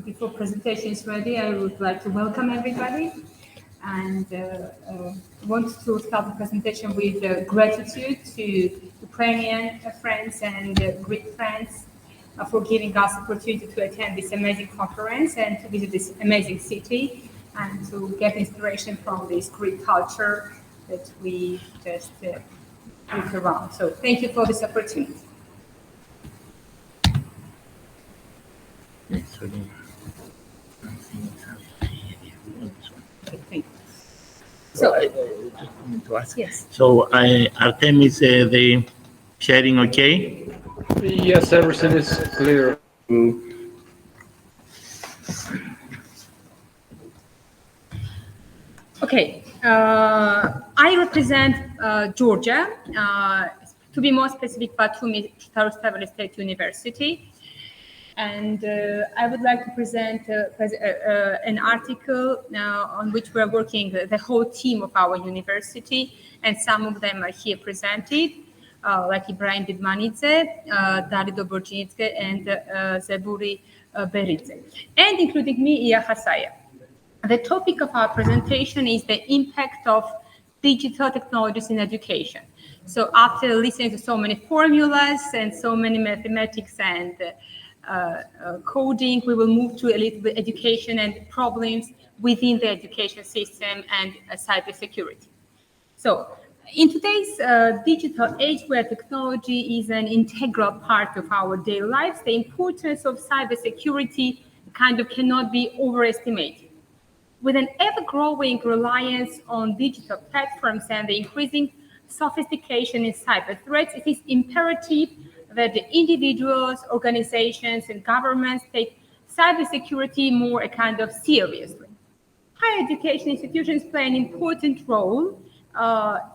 before presentation is ready, I would like to welcome everybody and want to start the presentation with gratitude to Ukrainian friends and Greek friends for giving us the opportunity to attend this amazing conference and to visit this amazing city and to get inspiration from this Greek culture that we just look around. So thank you for this opportunity. So I just wanted to ask. Yes. So Artem, is the sharing okay? Yes, everything is clear. Okay. I represent Georgia. To be more specific, Batumi State University. And I would like to present an article on which we're working, the whole team of our university, and some of them are here presented, like Ibrahim Bidmanidze, Dalido Borjinitze, and Zeburi Beridze, and including me, Iya Hasaya. The topic of our presentation is the impact of digital technologies in education. So after listening to so many formulas and so many mathematics and coding, we will move to a little bit education and problems within the education system and cybersecurity. So in today's digital age where technology is an integral part of our daily lives, the importance of cybersecurity kind of cannot be overestimated. With an ever-growing reliance on digital platforms and the increasing sophistication in cyber threats, it is imperative that the individuals, organizations, and governments take cybersecurity more a kind of seriously. Higher education institutions play an important role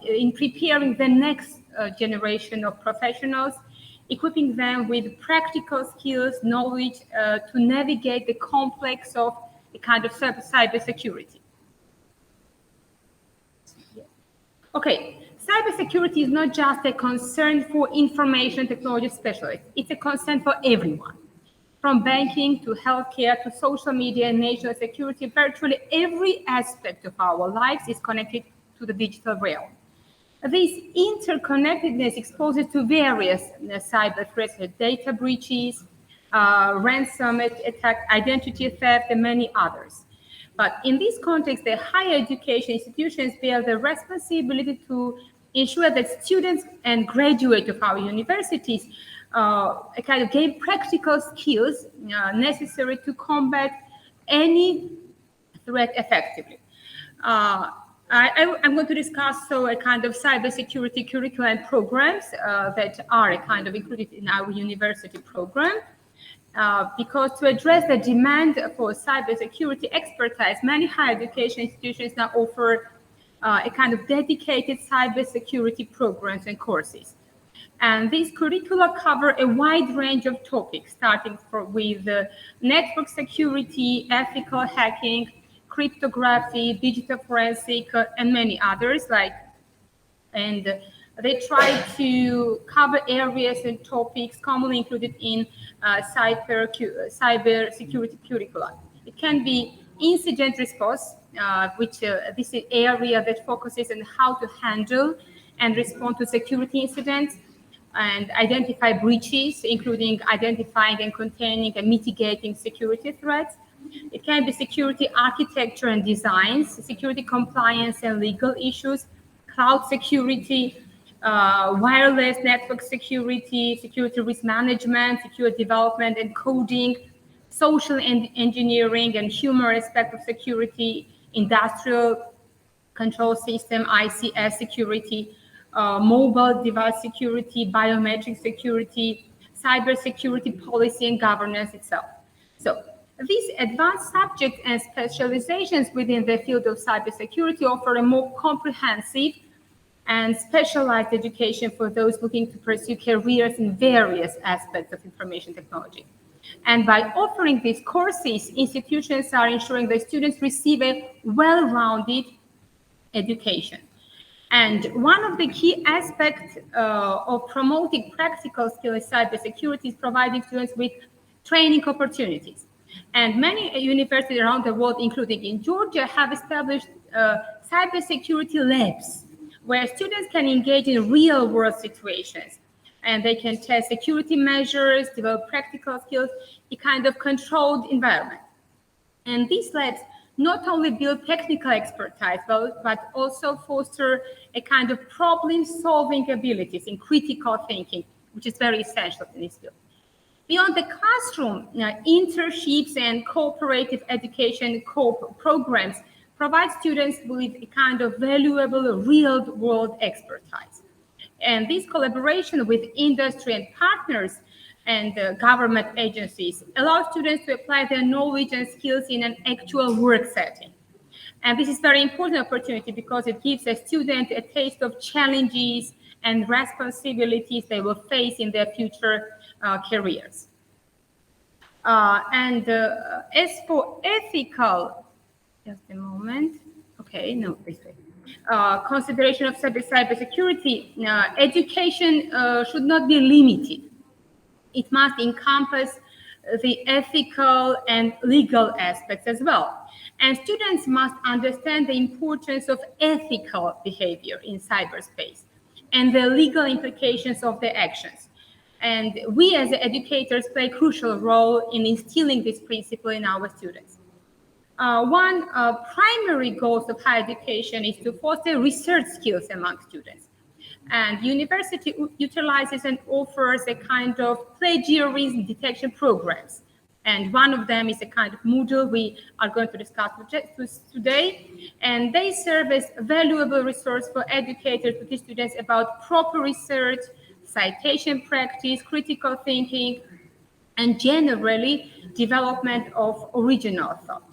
in preparing the next generation of professionals, equipping them with practical skills, knowledge to navigate the complex of a kind of cybersecurity. Okay. Cybersecurity is not just a concern for information technology specialists. It's a concern for everyone. From banking to healthcare to social media and national security, virtually every aspect of our lives is connected to the digital realm. This interconnectedness exposes to various cyber threats, data breaches, ransom attack, identity theft, and many others. But in this context, the higher education institutions bear the responsibility to ensure that students and graduates of our universities kind of gain practical skills necessary to combat any threat effectively. I'm going to discuss a kind of cybersecurity curriculum and programs that are kind of included in our university program. Because to address the demand for cybersecurity expertise, many higher education institutions now offer a kind of dedicated cybersecurity programs and courses. And these curricula cover a wide range of topics, starting with network security, ethical hacking, cryptography, digital forensic, and many others. And they try to cover areas and topics commonly included in cyber security curricula. It can be incident response, which this is an area that focuses on how to handle and respond to security incidents and identify breaches, including identifying and containing and mitigating security threats. It can be security architecture and designs, security compliance and legal issues, cloud security, wireless network security, security risk management, security development and coding, social engineering and human aspect of security, industrial control system, ICS security, mobile device security, biometric security, cyber security policy and governance itself. So these advanced subjects and specializations within the field of cybersecurity offer a more comprehensive and specialized education for those looking to pursue careers in various aspects of information technology. And by offering these courses, institutions are ensuring that students receive a well-rounded education. And one of the key aspects of promoting practical skills in cybersecurity is providing students with training opportunities. And many universities around the world, including in Georgia, have established cybersecurity labs where students can engage in real-world situations. And they can test security measures, develop practical skills, a kind of controlled environment. And these labs not only build technical expertise, but also foster a kind of problem-solving abilities in critical thinking, which is very essential in this field. Beyond the classroom, internships and cooperative education programs provide students with a kind of valuable real-world expertise. And this collaboration with industry and partners and government agencies allow students to apply their knowledge and skills in an actual work setting. And this is a very important opportunity because it gives a student a taste of challenges and responsibilities they will face in their future careers. As for ethical, just a moment. Okay, no, this way. Consideration of cybersecurity, education should not be limited. It must encompass the ethical and legal aspects as well. And students must understand the importance of ethical behavior in cyberspace and the legal implications of their actions. And we as educators play a crucial role in instilling this principle in our students. One primary goal of higher education is to foster research skills among students. And university utilizes and offers a kind of plagiarism detection programs. And one of them is a kind of Moodle we are going to discuss today. And they serve as a valuable resource for educators to teach students about proper research, citation practice, critical thinking, and generally development of original thought.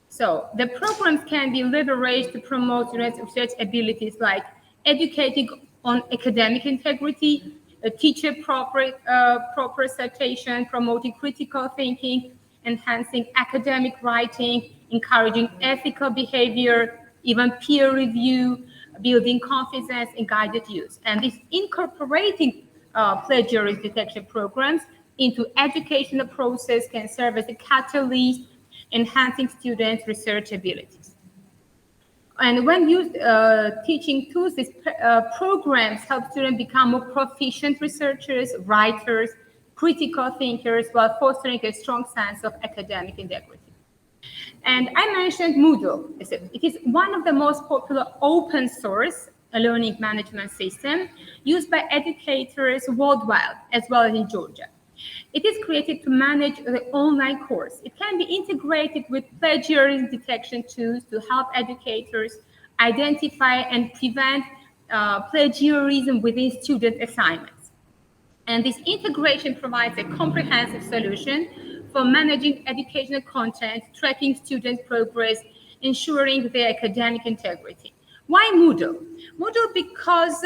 So the programs can be leveraged to promote students' research abilities like educating on academic integrity, teacher proper citation, promoting critical thinking, enhancing academic writing, encouraging ethical behavior, even peer review, building confidence and guided use. And this incorporating plagiarism detection programs into educational process can serve as a catalyst, enhancing students' research abilities. And when used teaching tools, these programs help students become more proficient researchers, writers, critical thinkers, while fostering a strong sense of academic integrity. And I mentioned Moodle. It is one of the most popular open source learning management system used by educators worldwide, as well as in Georgia. It is created to manage the online course. It can be integrated with plagiarism detection tools to help educators identify and prevent plagiarism within student assignments. And this integration provides a comprehensive solution for managing educational content, tracking student progress, ensuring their academic integrity. Why Moodle? Moodle because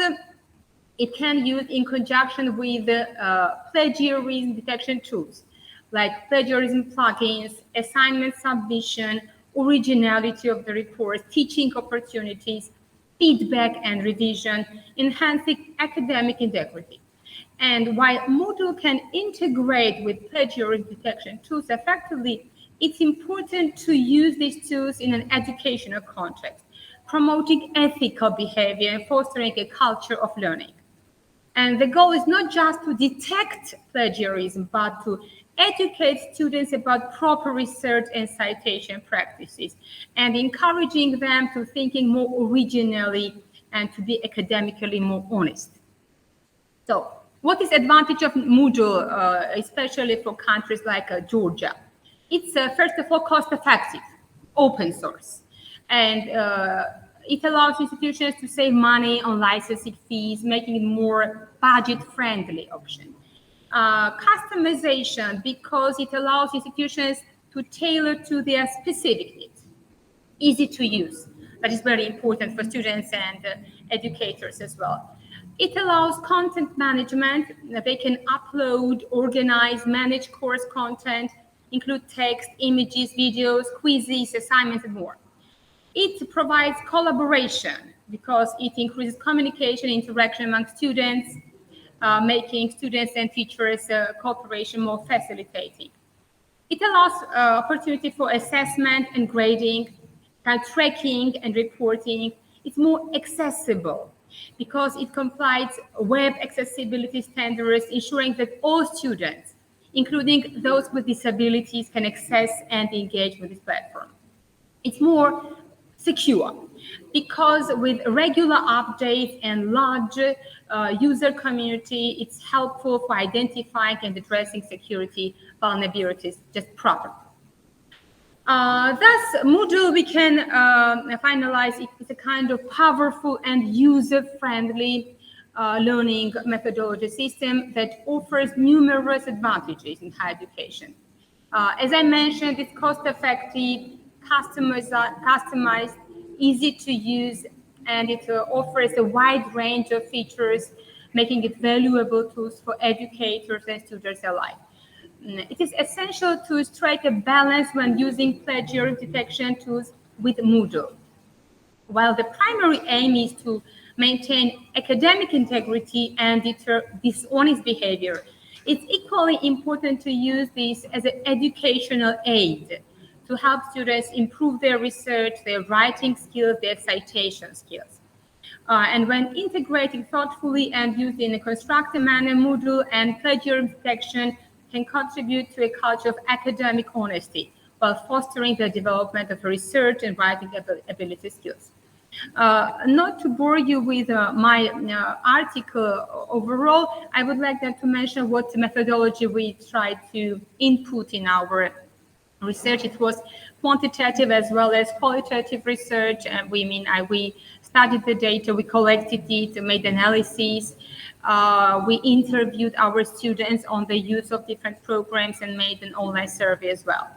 it can use in conjunction with plagiarism detection tools like plagiarism plugins, assignment submission, originality of the report, teaching opportunities, feedback and revision, enhancing academic integrity. And while Moodle can integrate with plagiarism detection tools effectively, it's important to use these tools in an educational context, promoting ethical behavior and fostering a culture of learning. And the goal is not just to detect plagiarism, but to educate students about proper research and citation practices, and encouraging them to thinking more originally and to be academically more honest. So what is the advantage of Moodle, especially for countries like Georgia? It's, first of all, cost-effective, open source. And it allows institutions to save money on licensing fees, making it more budget-friendly option. Customization, because it allows institutions to tailor to their specific needs. Easy to use. That is very important for students and educators as well. It allows content management. They can upload, organize, manage course content, include text, images, videos, quizzes, assignments, and more. It provides collaboration because it increases communication, interaction among students, making students and teachers cooperation more facilitating. It allows opportunity for assessment and grading, tracking and reporting. It's more accessible because it complies web accessibility standards, ensuring that all students, including those with disabilities, can access and engage with this platform. It's more secure because with regular updates and large user community, it's helpful for identifying and addressing security vulnerabilities just properly. Thus, Moodle, we can finalize it as a kind of powerful and user-friendly learning methodology system that offers numerous advantages in higher education. As I mentioned, it's cost-effective, customized, easy to use, and it offers a wide range of features, making it valuable tools for educators and students alike. It is essential to strike a balance when using plagiarism detection tools with Moodle. While the primary aim is to maintain academic integrity and deter dishonest behavior, it's equally important to use this as an educational aid to help students improve their research, their writing skills, their citation skills. And when integrated thoughtfully and used in a constructive manner, Moodle and plagiarism detection can contribute to a culture of academic honesty while fostering the development of research and writing ability skills. Not to bore you with my article overall, I would like then to mention what methodology we tried to input in our research. It was quantitative as well as qualitative research, and we studied the data, we collected it, made analyses, we interviewed our students on the use of different programs and made an online survey as well.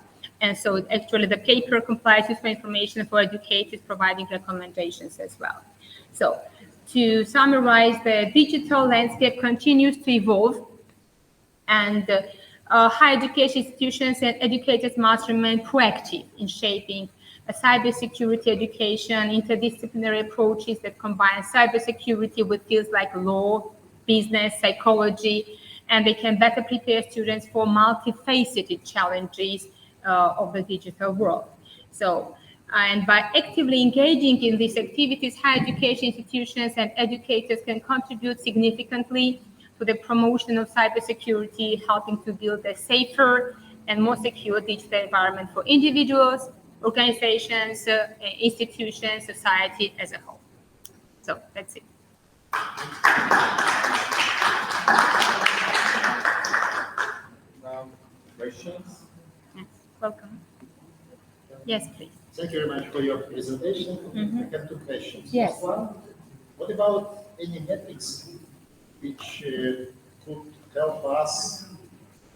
And so actually the paper complies with information for educators, providing recommendations as well. So to summarize, the digital landscape continues to evolve, and higher education institutions and educators must remain proactive in shaping a cybersecurity education, interdisciplinary approaches that combine cybersecurity with fields like law, business, psychology, and they can better prepare students for multifaceted challenges of the digital world. So, and by actively engaging in these activities, higher education institutions and educators can contribute significantly to the promotion of cybersecurity, helping to build a safer and more secure digital environment for individuals, organizations, institutions, society as a whole. So that's it. Questions? Yes, welcome. Yes, please. Thank you very much for your presentation. I have two questions. Yes. First one, what about any metrics which could help us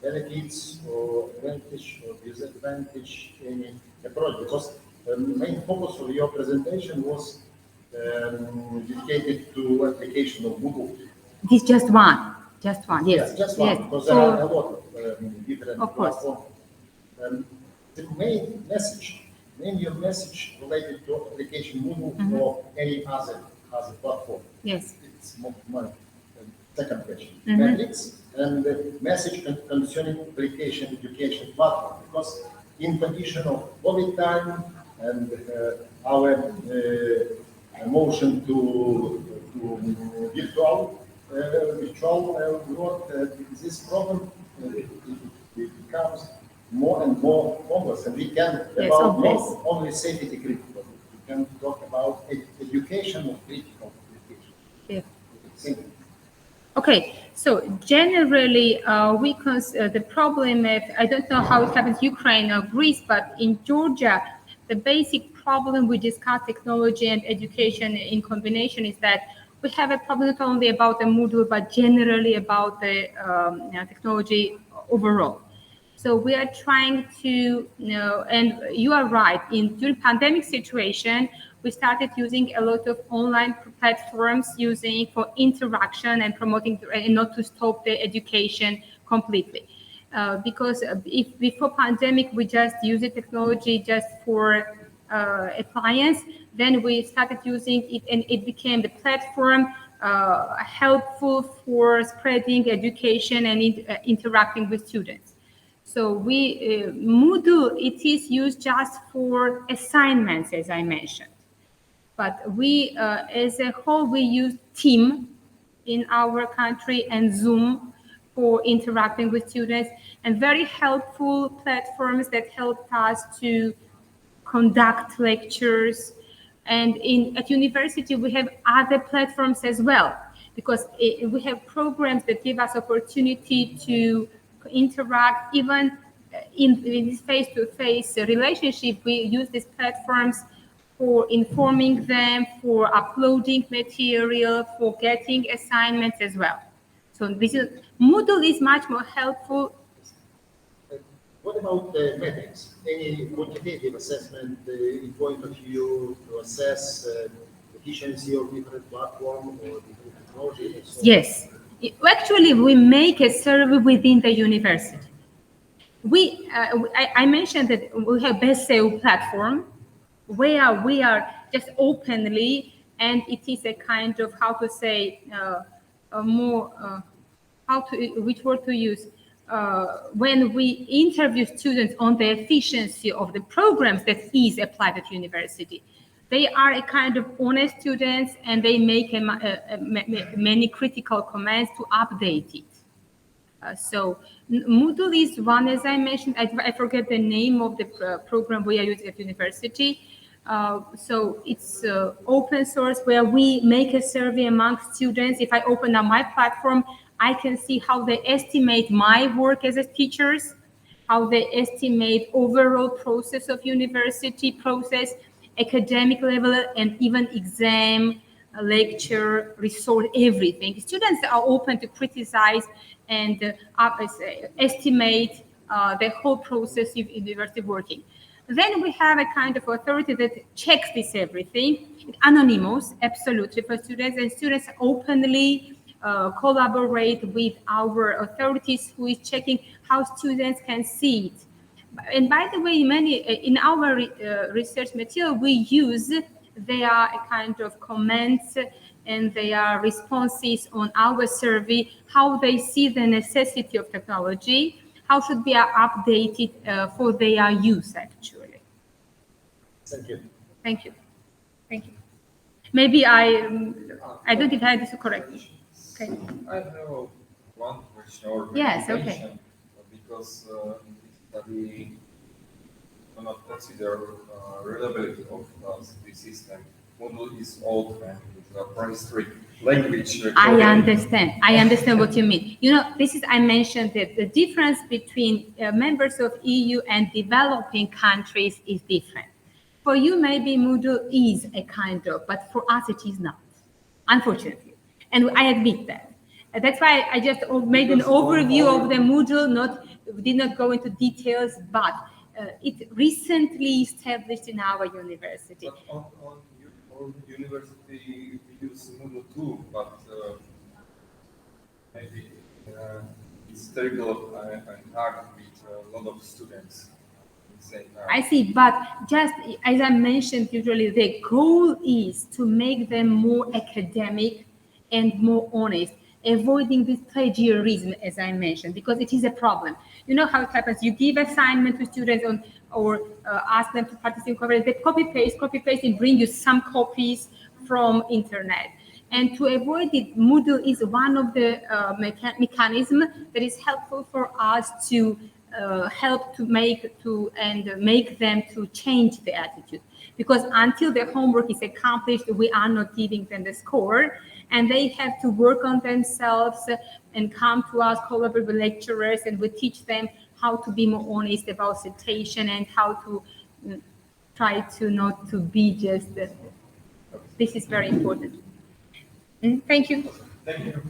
benefits or advantage or disadvantage any approach? Because the main focus of your presentation was dedicated to application of Google. This just one, yes. Yes, just one, because there are a lot of different platforms. The main your message related to application Moodle or any other platform. Yes. It's my second question. Metrics and the message concerning application education platform, because in condition of COVID time and our motion to virtual world, this problem it becomes more and more complex, and we can about not only safety critical, we can talk about education of critical education. Yeah. Okay, so generally the problem of, I don't know how it happens in Ukraine or Greece, but in Georgia, the basic problem we discuss technology and education in combination is that we have a problem not only about the Moodle, but generally about the technology overall. So we are trying to, and you are right, during pandemic situation, we started using a lot of online platforms using for interaction and promoting, and not to stop the education completely. Because if before pandemic, we just use the technology just for appliance, then we started using it and it became the platform helpful for spreading education and interacting with students. So Moodle, it is used just for assignments, as I mentioned. But we, as a whole, we use Team in our country and Zoom for interacting with students, and very helpful platforms that helped us to conduct lectures. And at university, we have other platforms as well, because we have programs that give us opportunity to interact. Even in this face-to-face relationship, we use these platforms for informing them, for uploading material, for getting assignments as well. So Moodle is much more helpful. What about the metrics? Any quantitative assessment in point of view to assess efficiency of different platforms or different technologies? So Yes. Actually, we make a survey within the university. I mentioned that we have DESSERT platform, where we are just openly, and it is a kind of, how to say, which word to use, when we interview students on the efficiency of the programs that is applied at university. They are a kind of honest students, and they make many critical comments to update it. So Moodle is one, as I mentioned. I forget the name of the program we are using at university. So it's open source, where we make a survey among students. If I open up my platform, I can see how they estimate my work as a teachers, how they estimate overall process of university process, academic level, and even exam, lecture, resource, everything. Students are open to criticize and estimate the whole process of university working. Then we have a kind of authority that checks this everything. It's anonymous, absolutely, for students, and students openly collaborate with our authorities who is checking how students can see it. And by the way, in our research material, we use their kind of comments and their responses on our survey, how they see the necessity of technology, how should be updated for their use, actually. Thank you. Thank you. Thank you. Maybe I don't think I had this correct. Okay. I have one question or Yes, okay. recommendation, because in this study do not consider reliability of the system. Moodle is old and it's very strict language. I understand what you mean. You know, I mentioned that the difference between members of EU and developing countries is different. For you, maybe Moodle is a kind of, but for us it is not, unfortunately. And I admit that. That's why I just made an overview of the Moodle, did not go into details, but it recently established in our university. But on university we use Moodle too, but maybe it's terrible and hard with a lot of students. I see, but just as I mentioned, usually the goal is to make them more academic and more honest, avoiding this plagiarism, as I mentioned, because it is a problem. You know how it happens. You give assignment to students or ask them to participate. They copy paste, and bring you some copies from internet. And to avoid it, Moodle is one of the mechanism that is helpful for us to help to make them to change the attitude. Because until the homework is accomplished, we are not giving them the score, and they have to work on themselves and come to us, collaborate with lecturers, and we teach them how to be more honest about citation and how to try to not to be just. This is very important. Thank you. Thank you.